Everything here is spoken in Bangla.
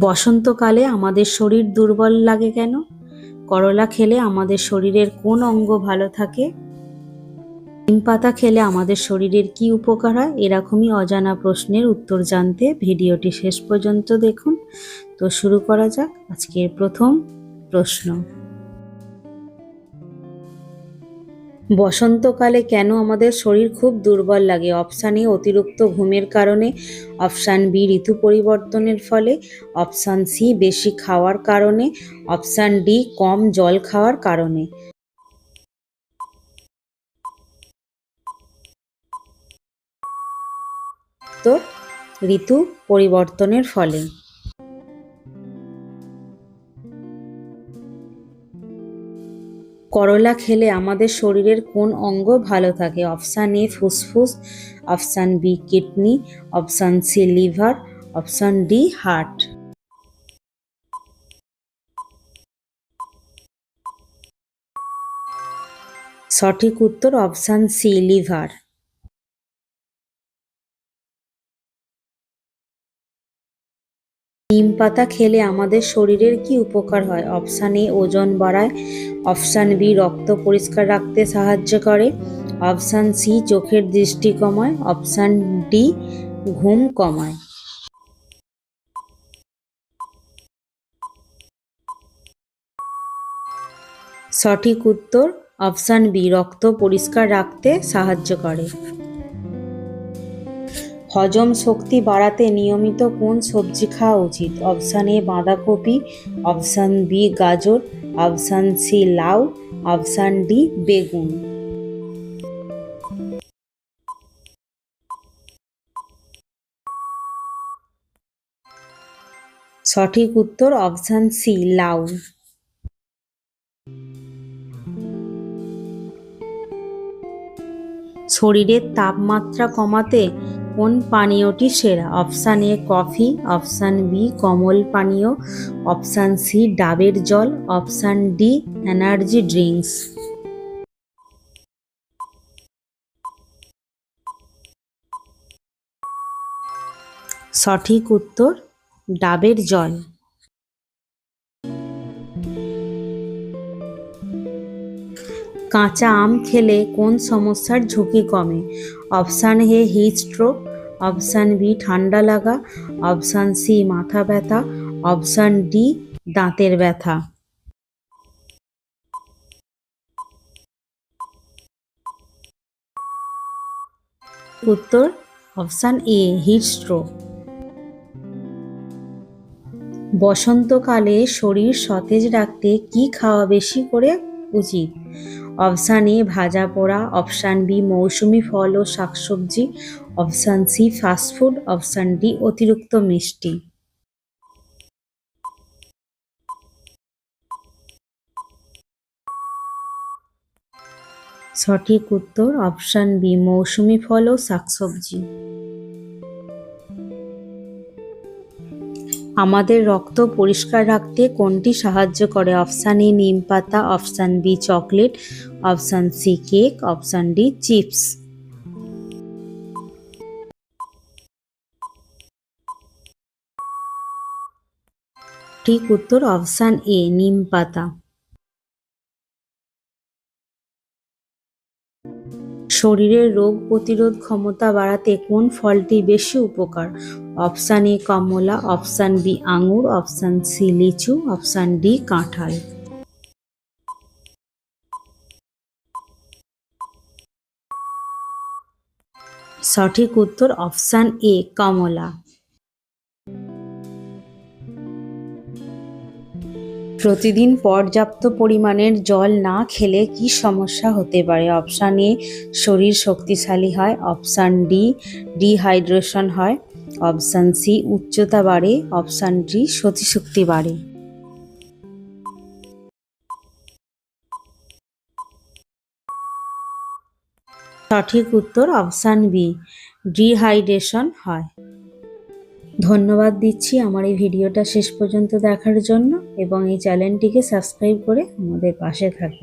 বসন্তকালে আমাদের শরীর দুর্বল লাগে কেন? করলা খেলে আমাদের শরীরের কোন অঙ্গ ভালো থাকে? নিম পাতা খেলে আমাদের শরীরের কি উপকার হয়? এরকমই অজানা প্রশ্নের উত্তর জানতে ভিডিওটি শেষ পর্যন্ত দেখুন। তো শুরু করা যাক আজকের প্রথম প্রশ্ন। বসন্তকালে কেন আমাদের শরীর খুব দুর্বল লাগে? অপশান এ অতিরিক্ত ঘুমের কারণে, অপশান বি ঋতু পরিবর্তনের ফলে, অপশান সি বেশি খাওয়ার কারণে, অপশান ডি কম জল খাওয়ার কারণে। তো ঋতু পরিবর্তনের ফলে। করলা খেলে আমাদের শরীরের কোন অঙ্গ ভালো থাকে? অপশান এ ফুসফুস, option B kidney, option C liver, option D heart. সঠিক উত্তর অপশান সি লিভার। নিম পাতা খেলে আমাদের শরীরের কি উপকার হয়? অপশান এ ওজন বাড়ায়, অপশান বি রক্ত পরিষ্কার রাখতে সাহায্য করে, অপশান সি চোখের দৃষ্টি কমায়, অপশান ডি ঘুম কমায়। সঠিক উত্তর অপশান বি রক্ত পরিষ্কার রাখতে সাহায্য করে। হজম শক্তি বাড়াতে নিয়মিত কোন সবজি খাওয়া উচিত? অপশান এ বাঁধাকপি, অপশান বি গাজর, অপশান সি লাউ, অপশান ডি বেগুন। সঠিক উত্তর অপশান সি লাউ। শরীরের তাপমাত্রা কমাতে কোন পানীয়টি সেরা? Option A coffee, option B কমল পানীয়, অপশান সি ডাবের জল, অপশান ডি এনার্জি ড্রিঙ্কস। সঠিক উত্তর ডাবের জল। কাঁচা আম খেলে কোন সমস্যার ঝুঁকি কমে? Option A heat stroke, option B ঠান্ডা লাগা, অপশান সি মাথা ব্যথা, অপশান ডি দাঁতের ব্যথা। উত্তর অপশান এ হিট স্ট্রোক। বসন্তকালে শরীর সতেজ রাখতে কি খাওয়া বেশি করে উচিত? অপশান এ ভাজা পোড়া, অপশান বি মৌসুমি ফল ও শাকসবজি, option C fast food, option D অতিরিক্ত মিষ্টি। সঠিক উত্তর অপশান বি মৌসুমি ফল ও শাকসবজি। আমাদের রক্ত পরিষ্কার রাখতে কোনটি সাহায্য করে? অপশান এ নিম পাতা, option B chocolate, option C cake, option D chips. ঠিক উত্তর অপশান এ নিম পাতা। শরীরের রোগ প্রতিরোধ ক্ষমতা বাড়াতে কোন ফলটি বেশি উপকার? অপশান এ কমলা, অপশান বি আঙুর, অপশান সি লিচু, অপশান ডি কাঁঠাল। সঠিক উত্তর অপশান এ কমলা। প্রতিদিন পর্যাপ্ত পরিমাণের জল না খেলে কি সমস্যা হতে পারে? অপশান এ শরীর শক্তিশালী হয়, অপশান ডি ডিহাইড্রেশন হয়, অপশান সি উচ্চতা বাড়ে, অপশান ডি স্মৃতিশক্তি বাড়ে। সঠিক উত্তর অপশান বি ডিহাইড্রেশন হয়। ধন্যবাদ দিচ্ছি আমার এই ভিডিওটা শেষ পর্যন্ত দেখার জন্য এবং এই চ্যানেলটিকে সাবস্ক্রাইব করে আমাদের পাশে থাকবে।